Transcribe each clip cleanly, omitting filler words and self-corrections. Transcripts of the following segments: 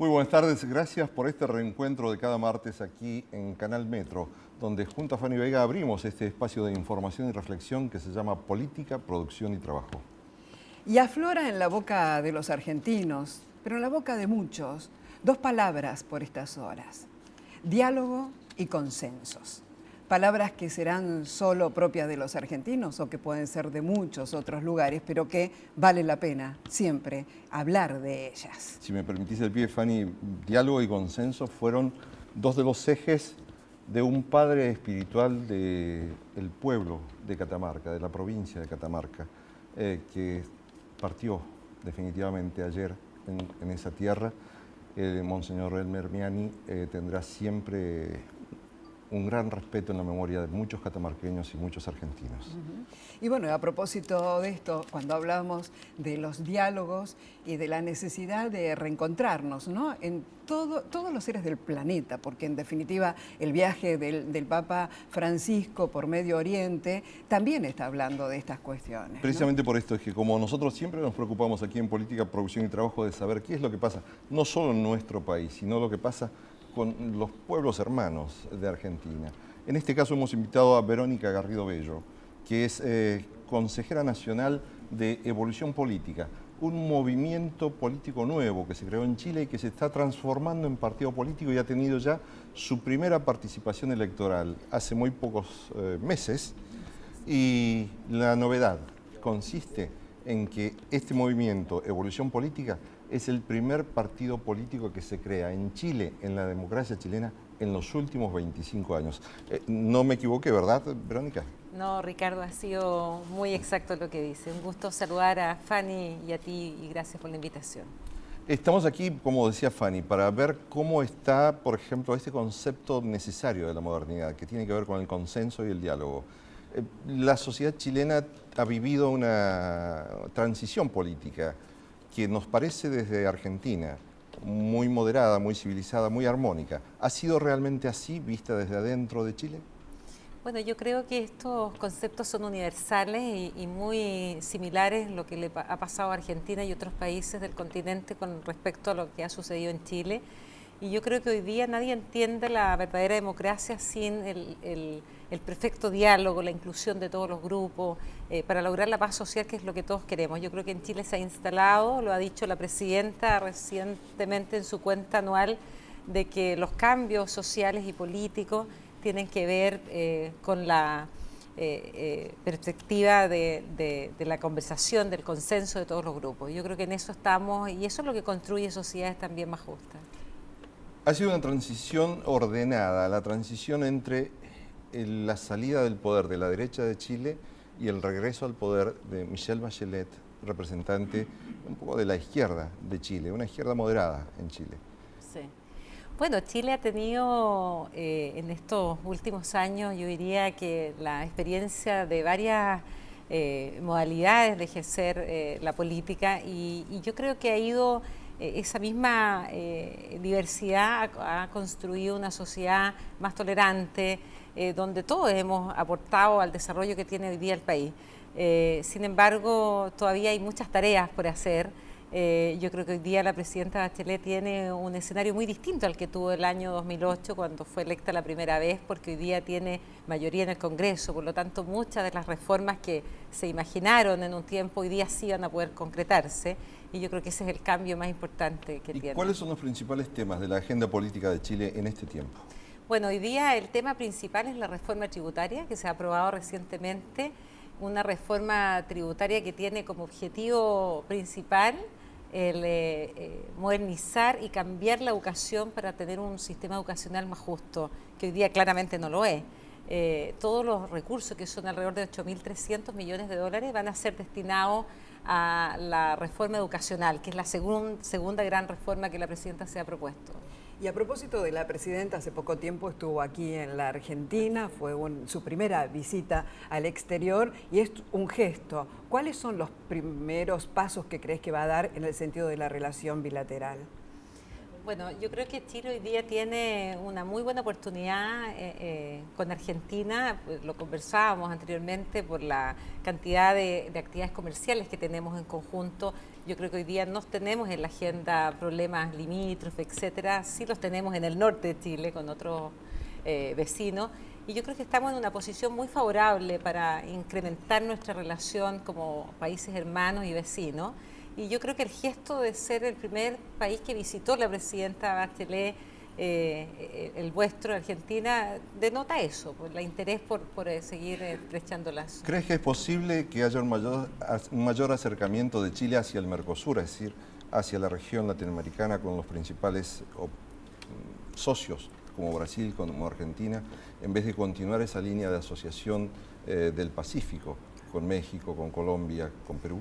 Muy buenas tardes, gracias por este reencuentro de cada martes aquí en Canal Metro, donde junto a Fanny Vega abrimos este espacio de información y reflexión que se llama Política, Producción y Trabajo. Y aflora en la boca de los argentinos, pero en la boca de muchos, dos palabras por estas horas: diálogo y consensos. Palabras que serán solo propias de los argentinos o que pueden ser de muchos otros lugares, pero que vale la pena siempre hablar de ellas. Si me permitís el pie, Fanny, diálogo y consenso fueron dos de los ejes de un padre espiritual del pueblo de Catamarca, de la provincia de Catamarca, que partió definitivamente ayer en esa tierra. Monseñor Elmer Miani tendrá siempre un gran respeto en la memoria de muchos catamarqueños y muchos argentinos. Y bueno, a propósito de esto, cuando hablamos de los diálogos y de la necesidad de reencontrarnos, ¿no?, en todos los seres del planeta, porque en definitiva el viaje del Papa Francisco por Medio Oriente también está hablando de estas cuestiones, ¿no? Precisamente por esto es que como nosotros siempre nos preocupamos aquí en Política, Producción y Trabajo de saber qué es lo que pasa, no solo en nuestro país, sino lo que pasa con los pueblos hermanos de Argentina. En este caso hemos invitado a Verónica Garrido Bello, que es consejera nacional de Evolución Política, un movimiento político nuevo que se creó en Chile y que se está transformando en partido político y ha tenido ya su primera participación electoral hace muy pocos meses. Y la novedad consiste en que este movimiento Evolución Política es el primer partido político que se crea en Chile, en la democracia chilena, en los últimos 25 años. No me equivoqué, ¿verdad, Verónica? No, Ricardo, ha sido muy exacto lo que dice. Un gusto saludar a Fanny y a ti y gracias por la invitación. Estamos aquí, como decía Fanny, para ver cómo está, por ejemplo, este concepto necesario de la modernidad, que tiene que ver con el consenso y el diálogo. La sociedad chilena ha vivido una transición política que nos parece desde Argentina muy moderada, muy civilizada, muy armónica. ¿Ha sido realmente así, vista desde adentro de Chile? Bueno, yo creo que estos conceptos son universales y muy similares lo que le ha pasado a Argentina y otros países del continente con respecto a lo que ha sucedido en Chile. Y yo creo que hoy día nadie entiende la verdadera democracia sin el perfecto diálogo, la inclusión de todos los grupos, para lograr la paz social, que es lo que todos queremos. Yo creo que en Chile se ha instalado, lo ha dicho la presidenta recientemente en su cuenta anual, de que los cambios sociales y políticos tienen que ver con la perspectiva de la conversación, del consenso de todos los grupos. Yo creo que en eso estamos y eso es lo que construye sociedades también más justas. Ha sido una transición ordenada, la transición entre la salida del poder de la derecha de Chile y el regreso al poder de Michelle Bachelet, representante un poco de la izquierda de Chile, una izquierda moderada en Chile. Sí. Bueno, Chile ha tenido en estos últimos años, yo diría que la experiencia de varias modalidades de ejercer la política y yo creo que ha ido... esa misma diversidad ha construido una sociedad más tolerante, donde todos hemos aportado al desarrollo que tiene hoy día el país. Sin embargo, todavía hay muchas tareas por hacer. Yo creo que hoy día la presidenta Bachelet tiene un escenario muy distinto al que tuvo el año 2008 cuando fue electa la primera vez, porque hoy día tiene mayoría en el Congreso, por lo tanto muchas de las reformas que se imaginaron en un tiempo hoy día sí van a poder concretarse y yo creo que ese es el cambio más importante que tiene. ¿Cuáles son los principales temas de la agenda política de Chile en este tiempo? Bueno, hoy día el tema principal es la reforma tributaria que se ha aprobado recientemente, una reforma tributaria que tiene como objetivo principal el modernizar y cambiar la educación para tener un sistema educacional más justo, que hoy día claramente no lo es. Todos los recursos, que son alrededor de 8.300 millones de dólares, van a ser destinados a la reforma educacional, que es la segunda gran reforma que la presidenta se ha propuesto. Y a propósito de la presidenta, hace poco tiempo estuvo aquí en la Argentina, fue su primera visita al exterior y es un gesto. ¿Cuáles son los primeros pasos que crees que va a dar en el sentido de la relación bilateral? Bueno, yo creo que Chile hoy día tiene una muy buena oportunidad con Argentina. Pues lo conversábamos anteriormente por la cantidad de actividades comerciales que tenemos en conjunto. Yo creo que hoy día no tenemos en la agenda problemas limítrofes, etcétera. Sí los tenemos en el norte de Chile con otros vecinos. Y yo creo que estamos en una posición muy favorable para incrementar nuestra relación como países hermanos y vecinos. Y yo creo que el gesto de ser el primer país que visitó la presidenta Bachelet, el vuestro, Argentina, denota eso, pues, el interés por seguir estrechando lazos. ¿Crees que es posible que haya un mayor acercamiento de Chile hacia el Mercosur, es decir, hacia la región latinoamericana con los principales socios, como Brasil, como Argentina, en vez de continuar esa línea de asociación del Pacífico, con México, con Colombia, con Perú?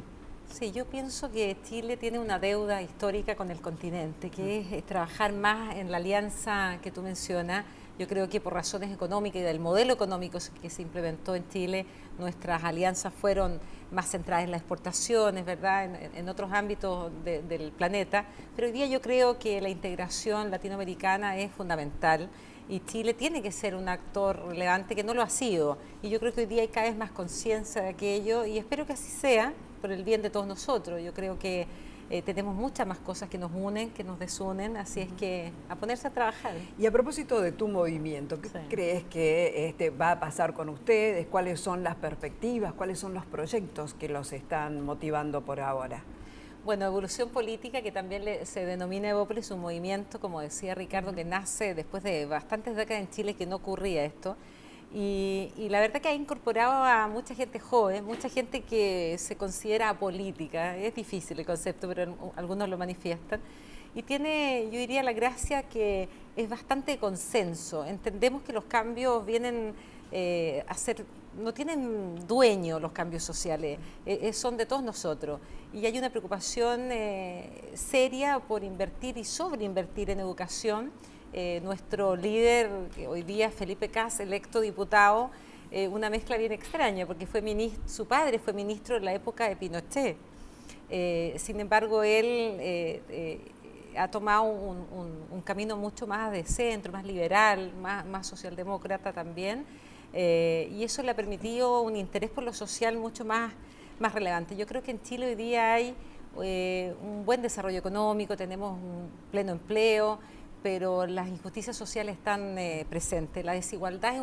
Sí, yo pienso que Chile tiene una deuda histórica con el continente, que es trabajar más en la alianza que tú mencionas. Yo creo que por razones económicas y del modelo económico que se implementó en Chile, nuestras alianzas fueron más centradas en las exportaciones, ¿verdad?, en otros ámbitos del planeta. Pero hoy día yo creo que la integración latinoamericana es fundamental y Chile tiene que ser un actor relevante que no lo ha sido. Y yo creo que hoy día hay cada vez más conciencia de aquello y espero que así sea, por el bien de todos nosotros. Yo creo que tenemos muchas más cosas que nos unen, que nos desunen, así es que a ponerse a trabajar. Y a propósito de tu movimiento, ¿qué crees que va a pasar con ustedes? ¿Cuáles son las perspectivas? ¿Cuáles son los proyectos que los están motivando por ahora? Bueno, Evolución Política, que también se denomina Evópolis, un movimiento, como decía Ricardo, que nace después de bastantes décadas en Chile que no ocurría esto. Y la verdad que ha incorporado a mucha gente joven, mucha gente que se considera apolítica. Es difícil el concepto, pero algunos lo manifiestan. Y tiene, yo diría, la gracia que es bastante consenso. Entendemos que los cambios vienen a ser, no tienen dueño los cambios sociales, son de todos nosotros. Y hay una preocupación seria por invertir y sobreinvertir en educación. Nuestro líder, que hoy día es Felipe Kast, electo diputado, una mezcla bien extraña, porque su padre fue ministro en la época de Pinochet. Sin embargo, él ha tomado un camino mucho más de centro, más liberal, más socialdemócrata también, y eso le ha permitido un interés por lo social mucho más relevante. Yo creo que en Chile hoy día hay un buen desarrollo económico, tenemos un pleno empleo, pero las injusticias sociales están presentes. La desigualdad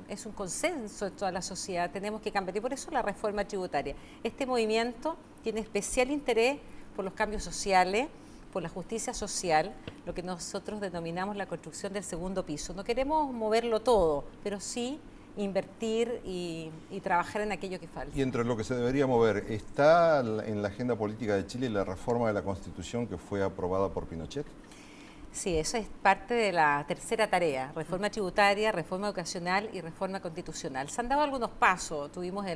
es un consenso de toda la sociedad, tenemos que cambiar, y por eso la reforma tributaria. Este movimiento tiene especial interés por los cambios sociales, por la justicia social, lo que nosotros denominamos la construcción del segundo piso. No queremos moverlo todo, pero sí invertir y trabajar en aquello que falta. Y entre lo que se debería mover, ¿está en la agenda política de Chile la reforma de la Constitución que fue aprobada por Pinochet? Sí, eso es parte de la tercera tarea, reforma tributaria, reforma educacional y reforma constitucional. Se han dado algunos pasos, tuvimos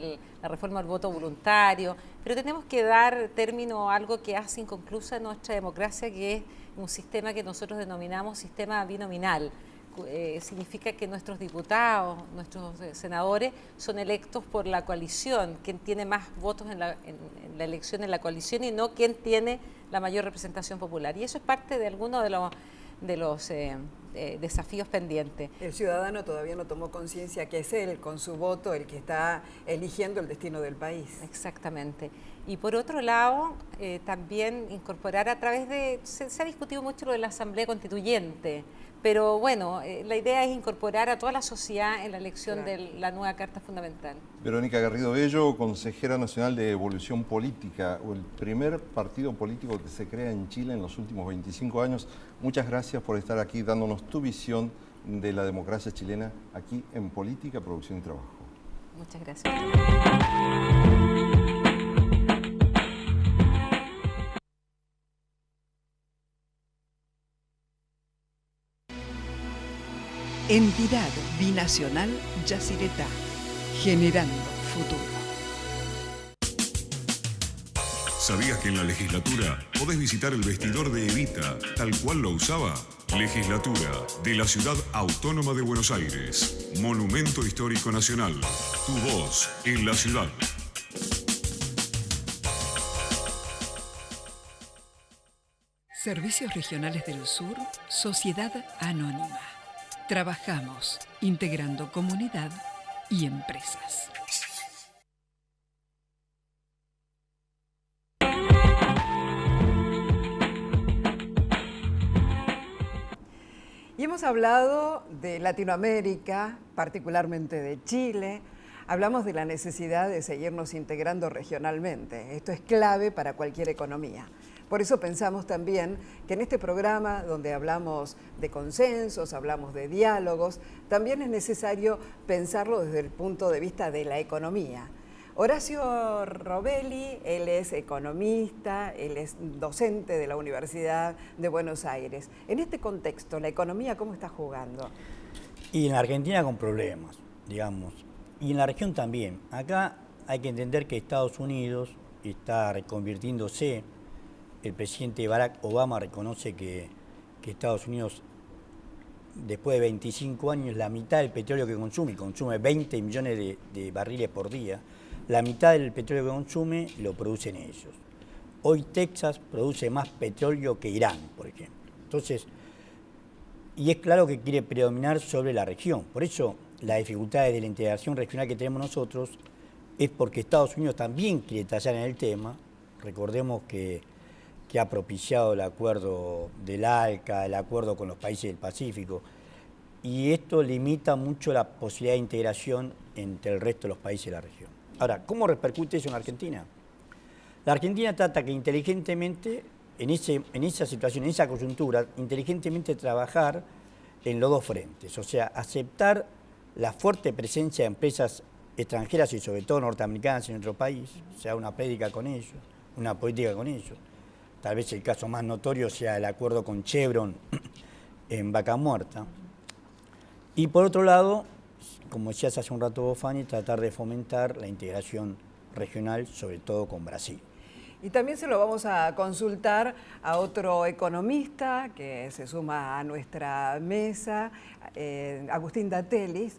la reforma del voto voluntario, pero tenemos que dar término a algo que hace inconclusa nuestra democracia, que es un sistema que nosotros denominamos sistema binominal. Significa que nuestros diputados, nuestros senadores son electos por la coalición, quien tiene más votos en la elección en la coalición y no quien tiene la mayor representación popular. Y eso es parte de algunos de los desafíos pendientes. El ciudadano todavía no tomó conciencia que es él, con su voto, el que está eligiendo el destino del país. Exactamente. Y por otro lado, también incorporar a través de... Se ha discutido mucho lo de la Asamblea Constituyente, pero bueno, la idea es incorporar a toda la sociedad en la elección de la nueva Carta Fundamental. Verónica Garrido Bello, consejera nacional de Evolución Política, el primer partido político que se crea en Chile en los últimos 25 años. Muchas gracias por estar aquí dándonos tu visión de la democracia chilena aquí en Política, Producción y Trabajo. Muchas gracias. Entidad Binacional Yacyretá, generando futuro. ¿Sabías que en la legislatura podés visitar el vestidor de Evita, tal cual lo usaba? Legislatura de la Ciudad Autónoma de Buenos Aires. Monumento Histórico Nacional. Tu voz en la ciudad. Servicios Regionales del Sur, Sociedad Anónima. Trabajamos integrando comunidad y empresas. Y hemos hablado de Latinoamérica, particularmente de Chile. Hablamos de la necesidad de seguirnos integrando regionalmente. Esto es clave para cualquier economía. Por eso pensamos también que en este programa, donde hablamos de consensos, hablamos de diálogos, también es necesario pensarlo desde el punto de vista de la economía. Horacio Robelli, él es economista, él es docente de la Universidad de Buenos Aires. En este contexto, ¿la economía cómo está jugando? Y en la Argentina con problemas, digamos. Y en la región también. Acá hay que entender que Estados Unidos está reconvirtiéndose. El presidente Barack Obama reconoce que Estados Unidos, después de 25 años, la mitad del petróleo que consume 20 millones de barriles por día, la mitad del petróleo que consume lo producen ellos. Hoy Texas produce más petróleo que Irán, por ejemplo. Entonces, y es claro que quiere predominar sobre la región. Por eso, las dificultades de la integración regional que tenemos nosotros es porque Estados Unidos también quiere tallar en el tema. Recordemos que ha propiciado el acuerdo del ALCA, el acuerdo con los países del Pacífico, y esto limita mucho la posibilidad de integración entre el resto de los países de la región. Ahora, ¿cómo repercute eso en Argentina? La Argentina trata que inteligentemente, en esa situación, en esa coyuntura, inteligentemente trabajar en los dos frentes, o sea, aceptar la fuerte presencia de empresas extranjeras y sobre todo norteamericanas en nuestro país, o sea, una política con ellos, una política con ellos. Tal vez el caso más notorio sea el acuerdo con Chevron en Vaca Muerta. Y por otro lado, como decías hace un rato vos, Fanny, tratar de fomentar la integración regional, sobre todo con Brasil. Y también se lo vamos a consultar a otro economista que se suma a nuestra mesa, Agustín Datelis,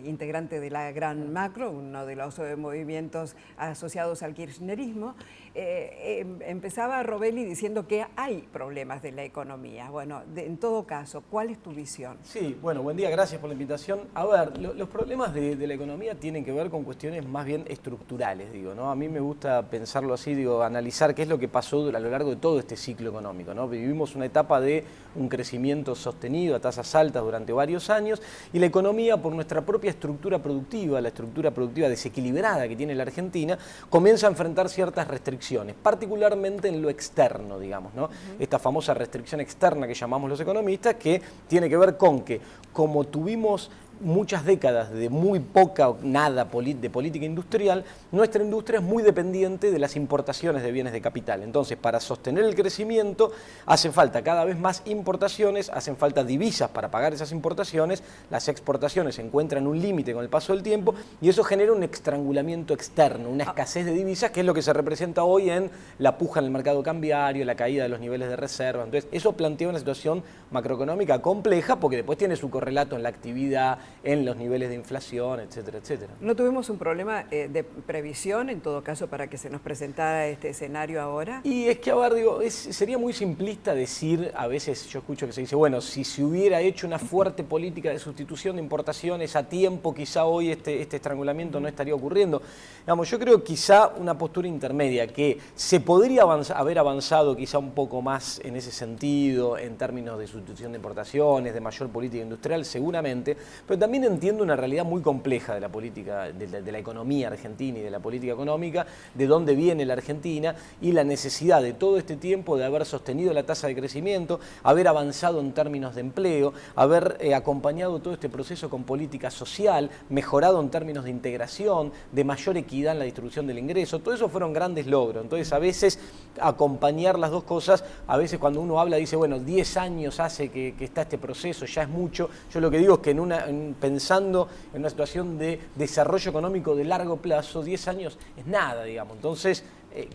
integrante de la Gran Macro, uno de los movimientos asociados al kirchnerismo. Empezaba Robelli diciendo que hay problemas de la economía. Bueno, en todo caso, ¿cuál es tu visión? Sí, bueno, buen día, gracias por la invitación. A ver, los problemas de la economía tienen que ver con cuestiones más bien estructurales, digo, ¿no? A mí me gusta pensarlo así, digo, analizar qué es lo que pasó a lo largo de todo este ciclo económico, ¿no? Vivimos una etapa de un crecimiento sostenido a tasas altas durante varios años y la economía, por nuestra propia estructura productiva, la estructura productiva desequilibrada que tiene la Argentina, comienza a enfrentar ciertas restricciones, particularmente en lo externo, digamos, ¿no? Esta famosa restricción externa que llamamos los economistas, que tiene que ver con que, como tuvimos muchas décadas de muy poca o nada de política industrial, nuestra industria es muy dependiente de las importaciones de bienes de capital. Entonces, para sostener el crecimiento, hacen falta cada vez más importaciones, hacen falta divisas para pagar esas importaciones, las exportaciones encuentran un límite con el paso del tiempo y eso genera un estrangulamiento externo, una escasez de divisas, que es lo que se representa hoy en la puja en el mercado cambiario, la caída de los niveles de reserva. Entonces, eso plantea una situación macroeconómica compleja porque después tiene su correlato en la actividad, en los niveles de inflación, etcétera, etcétera. ¿No tuvimos un problema de previsión, en todo caso, para que se nos presentara este escenario ahora? Y es que, a ver, digo, sería muy simplista decir, a veces yo escucho que se dice, bueno, si se hubiera hecho una fuerte política de sustitución de importaciones a tiempo, quizá hoy este estrangulamiento no estaría ocurriendo. Digamos, yo creo quizá una postura intermedia, que se podría haber avanzado quizá un poco más en ese sentido, en términos de sustitución de importaciones, de mayor política industrial, seguramente, pero también entiendo una realidad muy compleja de la política, de la economía argentina y de la política económica, de dónde viene la Argentina y la necesidad de todo este tiempo de haber sostenido la tasa de crecimiento, haber avanzado en términos de empleo, haber acompañado todo este proceso con política social, mejorado en términos de integración, de mayor equidad en la distribución del ingreso. Todo eso fueron grandes logros. Entonces, a veces acompañar las dos cosas, a veces cuando uno habla dice, bueno, 10 años hace que está este proceso, ya es mucho. Yo lo que digo es que pensando en una situación de desarrollo económico de largo plazo, 10 años es nada, digamos. Entonces,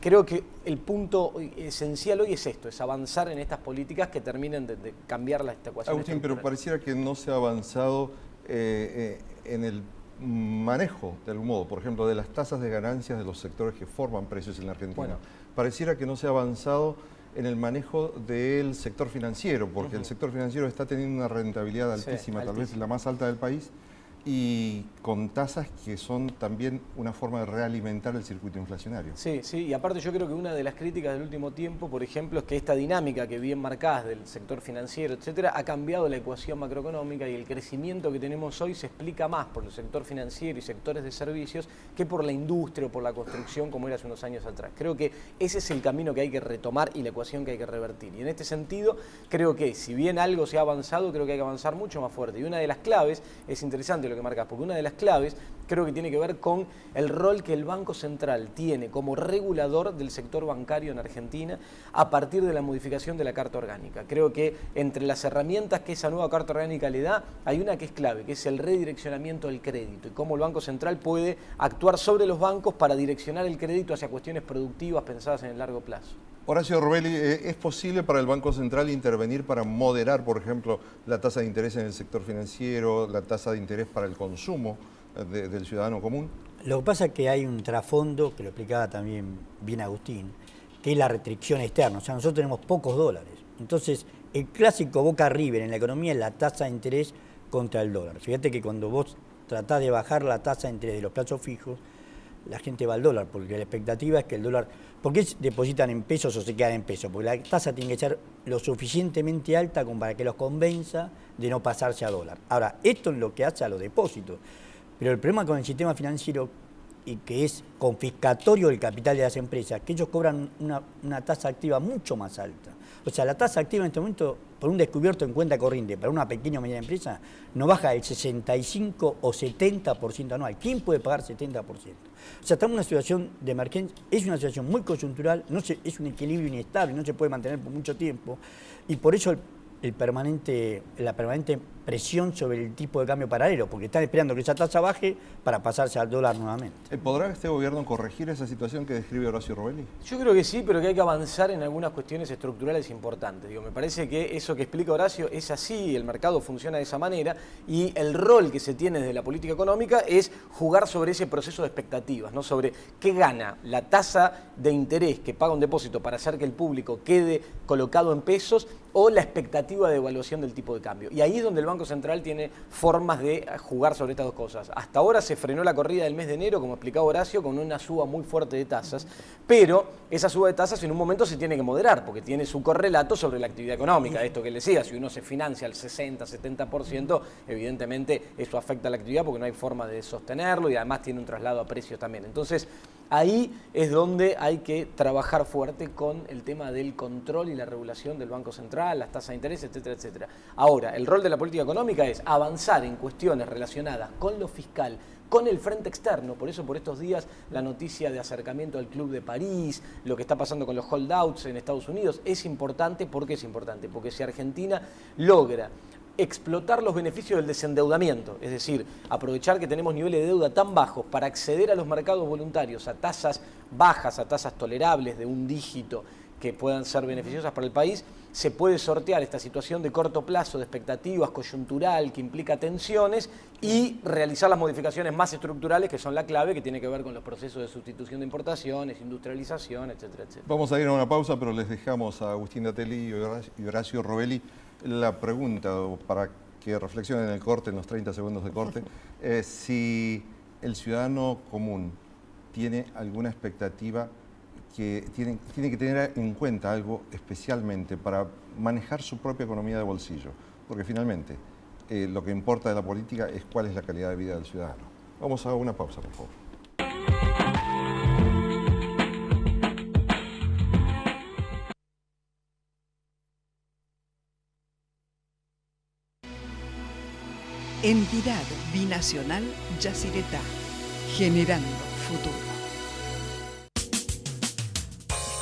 creo que el punto esencial hoy es esto, es avanzar en estas políticas que terminen de cambiar esta ecuación. Agustín, pero pareciera que no se ha avanzado en el manejo, de algún modo, por ejemplo, de las tasas de ganancias de los sectores que forman precios en la Argentina. Bueno. Pareciera que no se ha avanzado en el manejo del sector financiero, porque el sector financiero está teniendo una rentabilidad altísima, tal vez la más alta del país, y con tasas que son también una forma de realimentar el circuito inflacionario. Sí, sí, y aparte yo creo que una de las críticas del último tiempo, por ejemplo, es que esta dinámica que bien marcada del sector financiero, etcétera, ha cambiado la ecuación macroeconómica y el crecimiento que tenemos hoy se explica más por el sector financiero y sectores de servicios que por la industria o por la construcción como era hace unos años atrás. Creo que ese es el camino que hay que retomar y la ecuación que hay que revertir. Y en este sentido, creo que si bien algo se ha avanzado, creo que hay que avanzar mucho más fuerte. Y una de las claves, es interesante lo que marcas, porque una de las claves creo que tiene que ver con el rol que el Banco Central tiene como regulador del sector bancario en Argentina a partir de la modificación de la Carta Orgánica. Creo que entre las herramientas que esa nueva Carta Orgánica le da, hay una que es clave, que es el redireccionamiento del crédito y cómo el Banco Central puede actuar sobre los bancos para direccionar el crédito hacia cuestiones productivas pensadas en el largo plazo. Horacio Robelli, ¿es posible para el Banco Central intervenir para moderar, por ejemplo, la tasa de interés en el sector financiero, la tasa de interés para el consumo del ciudadano común? Lo que pasa es que hay un trasfondo, que lo explicaba también bien Agustín, que es la restricción externa. O sea, nosotros tenemos pocos dólares. Entonces, el clásico Boca River en la economía es la tasa de interés contra el dólar. Fíjate que cuando vos tratás de bajar la tasa de interés de los plazos fijos, la gente va al dólar, porque la expectativa es que el dólar... ¿Por qué depositan en pesos o se quedan en pesos? Porque la tasa tiene que ser lo suficientemente alta como para que los convenza de no pasarse a dólar. Ahora, esto es lo que hace a los depósitos. Pero el problema con el sistema financiero, y que es confiscatorio del capital de las empresas, que ellos cobran una tasa activa mucho más alta. O sea, la tasa activa en este momento, por un descubierto en cuenta corriente para una pequeña o mediana empresa, no baja del 65 o 70% anual. ¿Quién puede pagar 70%? O sea, estamos en una situación de emergencia, es una situación muy coyuntural, es un equilibrio inestable, no se puede mantener por mucho tiempo, y por eso la permanente presión sobre el tipo de cambio paralelo, porque están esperando que esa tasa baje para pasarse al dólar nuevamente. ¿Podrá este gobierno corregir esa situación que describe Horacio Robelli? Yo creo que sí, pero que hay que avanzar en algunas cuestiones estructurales importantes. Me parece que eso que explica Horacio es así, el mercado funciona de esa manera y el rol que se tiene desde la política económica es jugar sobre ese proceso de expectativas, ¿no? Sobre qué gana la tasa de interés que paga un depósito para hacer que el público quede colocado en pesos o la expectativa de evaluación del tipo de cambio. Y ahí es donde el Banco Central tiene formas de jugar sobre estas dos cosas. Hasta ahora se frenó la corrida del mes de enero, como explicaba Horacio, con una suba muy fuerte de tasas, pero esa suba de tasas en un momento se tiene que moderar, porque tiene su correlato sobre la actividad económica. Esto que les decía, si uno se financia al 60-70%, evidentemente eso afecta a la actividad porque no hay forma de sostenerlo y además tiene un traslado a precios también. Entonces, ahí es donde hay que trabajar fuerte con el tema del control y la regulación del Banco Central, las tasas de interés, etcétera, etcétera. Ahora, el rol de la política económica es avanzar en cuestiones relacionadas con lo fiscal, con el frente externo. Por eso, por estos días, la noticia de acercamiento al Club de París, lo que está pasando con los holdouts en Estados Unidos, es importante. ¿Por qué es importante? Porque si Argentina logra explotar los beneficios del desendeudamiento, es decir, aprovechar que tenemos niveles de deuda tan bajos para acceder a los mercados voluntarios a tasas bajas, a tasas tolerables de un dígito que puedan ser beneficiosas para el país, se puede sortear esta situación de corto plazo, de expectativas, coyuntural, que implica tensiones y realizar las modificaciones más estructurales que son la clave, que tiene que ver con los procesos de sustitución de importaciones, industrialización, etcétera, etcétera. Vamos a ir a una pausa, pero les dejamos a Agustín Datelli y Horacio Robelli la pregunta para que reflexionen en el corte, en los 30 segundos de corte, si el ciudadano común tiene alguna expectativa que tiene que tener en cuenta algo especialmente para manejar su propia economía de bolsillo, porque finalmente lo que importa de la política es cuál es la calidad de vida del ciudadano. Vamos a una pausa, por favor. Entidad binacional Yacyretá, generando futuro.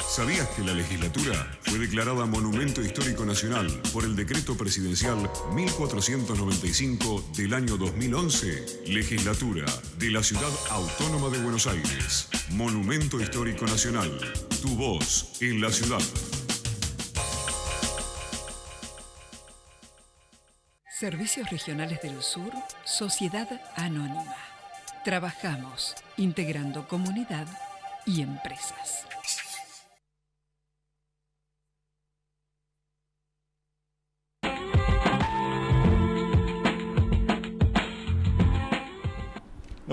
¿Sabías que la legislatura fue declarada Monumento Histórico Nacional por el Decreto Presidencial 1495 del año 2011? Legislatura de la Ciudad Autónoma de Buenos Aires. Monumento Histórico Nacional. Tu voz en la ciudad. Servicios Regionales del Sur, Sociedad Anónima. Trabajamos integrando comunidad y empresas.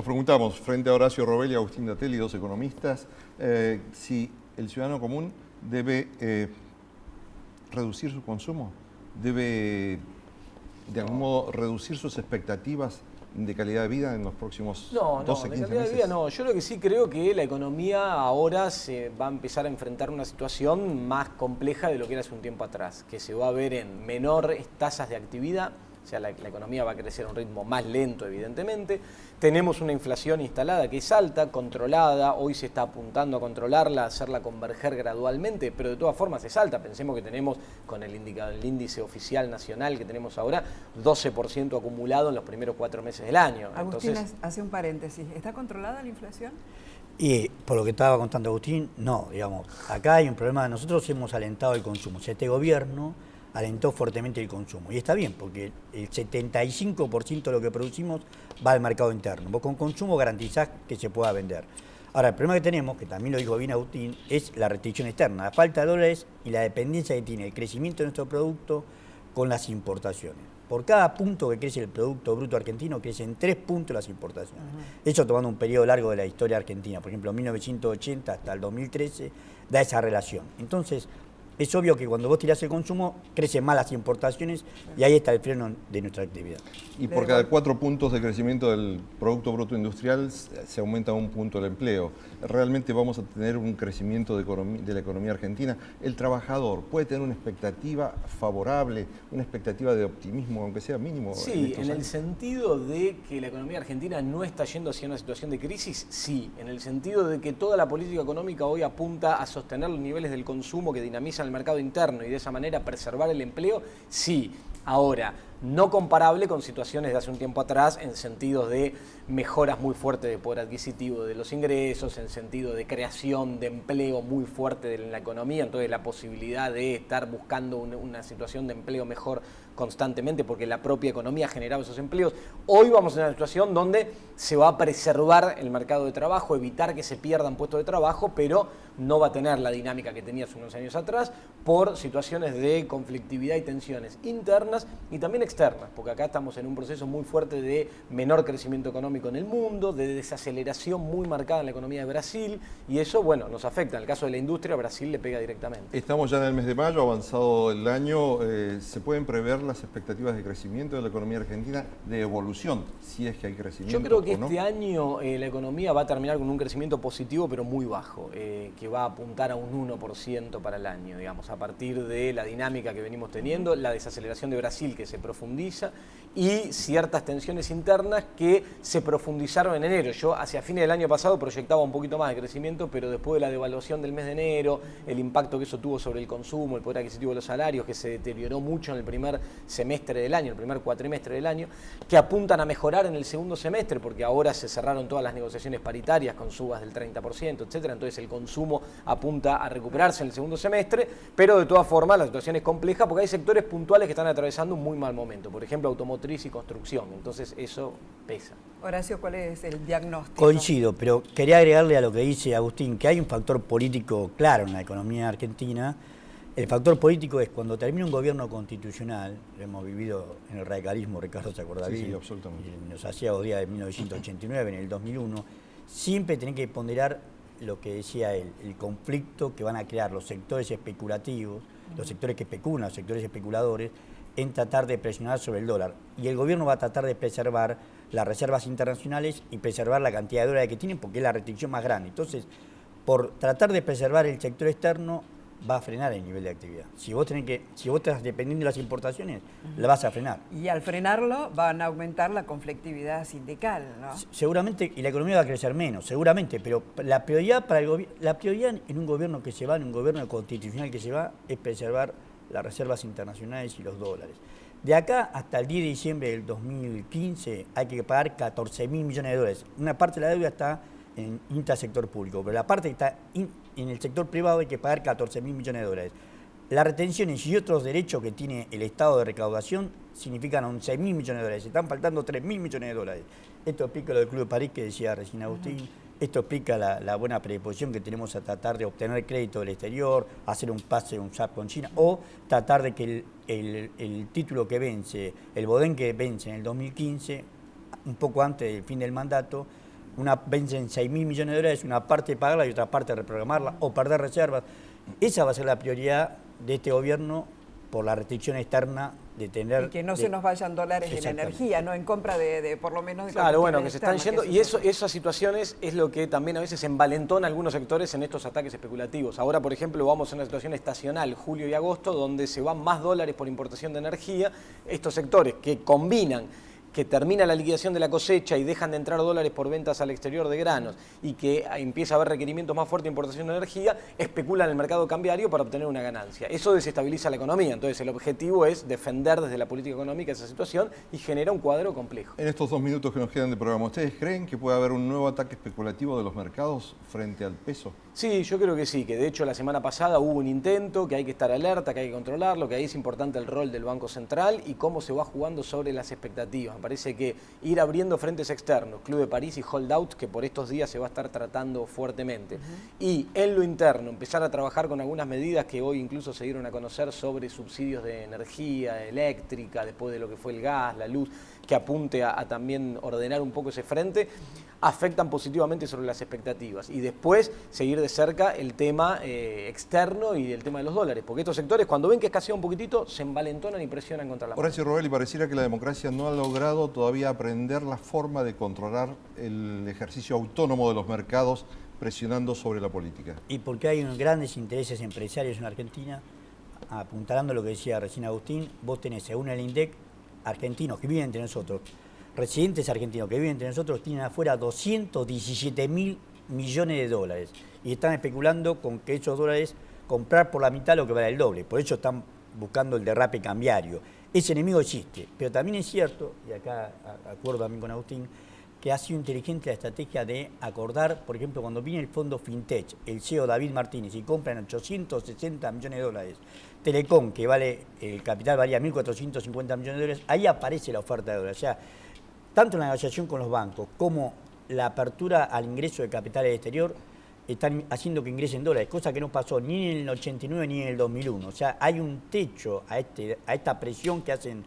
Nos preguntamos, frente a Horacio Robel y Agustín Datelli, dos economistas, si el ciudadano común debe reducir su consumo, debe de algún modo reducir sus expectativas de calidad de vida en los próximos 12, 15 meses. De vida no. Yo lo que sí creo que la economía ahora se va a empezar a enfrentar una situación más compleja de lo que era hace un tiempo atrás, que se va a ver en menores tasas de actividad. O sea, la economía va a crecer a un ritmo más lento, evidentemente. Tenemos una inflación instalada que es alta, controlada. Hoy se está apuntando a controlarla, a hacerla converger gradualmente, pero de todas formas es alta. Pensemos que tenemos, con el índice oficial nacional que tenemos ahora, 12% acumulado en los primeros 4 meses del año. Agustín, hace un paréntesis. ¿Está controlada la inflación? Y por lo que estaba contando Agustín, no, digamos. Acá hay un problema. Nosotros hemos alentado el consumo. O sea, este gobierno alentó fuertemente el consumo. Y está bien, porque el 75% de lo que producimos va al mercado interno. Vos con consumo garantizás que se pueda vender. Ahora, el problema que tenemos, que también lo dijo bien Agustín, es la restricción externa, la falta de dólares y la dependencia que tiene el crecimiento de nuestro producto con las importaciones. Por cada punto que crece el Producto Bruto Argentino, crecen 3 puntos las importaciones. Eso tomando un periodo largo de la historia argentina. Por ejemplo, 1980 hasta el 2013 da esa relación. Entonces, es obvio que cuando vos tirás el consumo, crecen más las importaciones y ahí está el freno de nuestra actividad. Y por cada 4 puntos de crecimiento del Producto Bruto Industrial se aumenta 1 punto el empleo. ¿Realmente vamos a tener un crecimiento de la economía argentina? ¿El trabajador puede tener una expectativa favorable, una expectativa de optimismo, aunque sea mínimo? Sí, en el sentido de que la economía argentina no está yendo hacia una situación de crisis, sí. En el sentido de que toda la política económica hoy apunta a sostener los niveles del consumo que dinamizan el mercado interno y de esa manera preservar el empleo, sí. Ahora, no comparable con situaciones de hace un tiempo atrás en sentido de mejoras muy fuertes de poder adquisitivo de los ingresos, en sentido de creación de empleo muy fuerte en la economía, entonces la posibilidad de estar buscando una situación de empleo mejor constantemente porque la propia economía generaba esos empleos. Hoy vamos a una situación donde se va a preservar el mercado de trabajo, evitar que se pierdan puestos de trabajo, pero no va a tener la dinámica que tenía hace unos años atrás por situaciones de conflictividad y tensiones internas y también externas, porque acá estamos en un proceso muy fuerte de menor crecimiento económico en el mundo, de desaceleración muy marcada en la economía de Brasil y eso, bueno, nos afecta. En el caso de la industria, Brasil le pega directamente. Estamos ya en el mes de mayo, avanzado el año. ¿Se pueden prever las expectativas de crecimiento de la economía argentina, de evolución, si es que hay crecimiento? Yo creo que ¿no? este año la economía va a terminar con un crecimiento positivo, pero muy bajo, que va a apuntar a un 1% para el año, digamos, a partir de la dinámica que venimos teniendo, la desaceleración de Brasil que se profundiza y ciertas tensiones internas que se profundizaron en enero. Yo hacia fines del año pasado proyectaba un poquito más de crecimiento, pero después de la devaluación del mes de enero, el impacto que eso tuvo sobre el consumo, el poder adquisitivo de los salarios, que se deterioró mucho en el primer semestre del año, el primer cuatrimestre del año, que apuntan a mejorar en el segundo semestre, porque ahora se cerraron todas las negociaciones paritarias con subas del 30%, etcétera. Entonces el consumo apunta a recuperarse en el segundo semestre, pero de todas formas la situación es compleja porque hay sectores puntuales que están atravesando un muy mal momento, por ejemplo automotriz y construcción, entonces eso pesa. Horacio, ¿cuál es el diagnóstico? Coincido, pero quería agregarle a lo que dice Agustín, que hay un factor político claro en la economía argentina. El factor político es cuando termina un gobierno constitucional, lo hemos vivido en el radicalismo, Ricardo se acuerda bien, sí, absolutamente. en los asiagos días de 1989, en el 2001, siempre tienen que ponderar lo que decía él, el conflicto que van a crear los sectores especulativos, los sectores que especulan, los sectores especuladores, en tratar de presionar sobre el dólar. Y el gobierno va a tratar de preservar las reservas internacionales y preservar la cantidad de dólares que tienen porque es la restricción más grande. Entonces, por tratar de preservar el sector externo, va a frenar el nivel de actividad. Si vos estás dependiendo de las importaciones, la vas a frenar. Y al frenarlo van a aumentar la conflictividad sindical, ¿no? Seguramente, y la economía va a crecer menos, seguramente, pero la prioridad en un gobierno que se va, en un gobierno constitucional que se va, es preservar las reservas internacionales y los dólares. De acá hasta el 10 de diciembre del 2015 hay que pagar 14.000 millones de dólares. Una parte de la deuda está en intrasector público, pero la parte que está en el sector privado hay que pagar 14.000 millones de dólares. Las retenciones y otros derechos que tiene el Estado de recaudación significan 11.000 millones de dólares. Están faltando 3.000 millones de dólares. Esto explica lo del Club de París que decía recién Agustín. Esto explica la buena predisposición que tenemos a tratar de obtener crédito del exterior, hacer un pase, un swap con China, o tratar de que el título que vence, el Bodén que vence en el 2015, un poco antes del fin del mandato, vencen 6.000 millones de dólares, una parte pagarla y otra parte reprogramarla o perder reservas. Esa va a ser la prioridad de este gobierno por la restricción externa de tener... Y que no se nos vayan dólares en energía, ¿no? En compra de por lo menos de... Claro, bueno, que se están externas, yendo, y esas situaciones es lo que también a veces envalentona a algunos sectores en estos ataques especulativos. Ahora, por ejemplo, vamos a una situación estacional, julio y agosto, donde se van más dólares por importación de energía. Estos sectores que combinan que termina la liquidación de la cosecha y dejan de entrar dólares por ventas al exterior de granos y que empieza a haber requerimientos más fuertes de importación de energía, especulan en el mercado cambiario para obtener una ganancia. Eso desestabiliza la economía, entonces el objetivo es defender desde la política económica esa situación y genera un cuadro complejo. En estos 2 minutos que nos quedan de programa, ¿ustedes creen que puede haber un nuevo ataque especulativo de los mercados frente al peso? Sí, yo creo que sí, que de hecho la semana pasada hubo un intento, que hay que estar alerta, que hay que controlarlo, que ahí es importante el rol del Banco Central y cómo se va jugando sobre las expectativas. Me parece que ir abriendo frentes externos, Club de París y Holdout, que por estos días se va a estar tratando fuertemente, y en lo interno empezar a trabajar con algunas medidas que hoy incluso se dieron a conocer sobre subsidios de energía eléctrica, después de lo que fue el gas, la luz, que apunte a también ordenar un poco ese frente, afectan positivamente sobre las expectativas. Y después seguir de cerca el tema externo y el tema de los dólares, porque estos sectores cuando ven que escasea un poquitito se envalentonan y presionan contra la moneda. Horacio Rovelli, pareciera que la democracia no ha logrado todavía aprender la forma de controlar el ejercicio autónomo de los mercados presionando sobre la política. Y porque hay unos grandes intereses empresarios en Argentina, apuntalando lo que decía recién Agustín, vos tenés, según el INDEC, argentinos que viven entre nosotros, residentes argentinos que viven entre nosotros, tienen afuera 217.000 millones de dólares y están especulando con que esos dólares comprar por la mitad lo que vale el doble. Por eso están buscando el derrape cambiario. Ese enemigo existe, pero también es cierto, y acá acuerdo también con Agustín, que ha sido inteligente la estrategia de acordar, por ejemplo, cuando viene el fondo FinTech, el CEO David Martínez, y compran 860 millones de dólares, Telecom, que vale, el capital valía 1.450 millones de dólares, ahí aparece la oferta de dólares. O sea, tanto la negociación con los bancos como la apertura al ingreso de capitales exterior están haciendo que ingresen dólares, cosa que no pasó ni en el 89 ni en el 2001. O sea, hay un techo a esta presión que hacen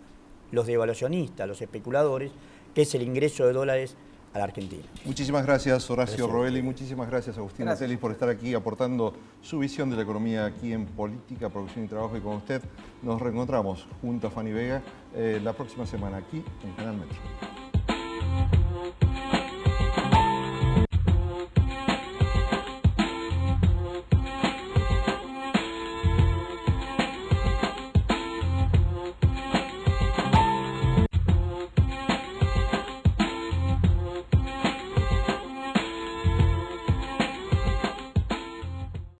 los devaluacionistas, los especuladores, que es el ingreso de dólares a la Argentina. Muchísimas gracias, Horacio Rovelli. Muchísimas gracias, Agustín Telis, por estar aquí aportando su visión de la economía aquí en Política, Producción y Trabajo. Y con usted nos reencontramos junto a Fanny Vega la próxima semana aquí en Canal Metro.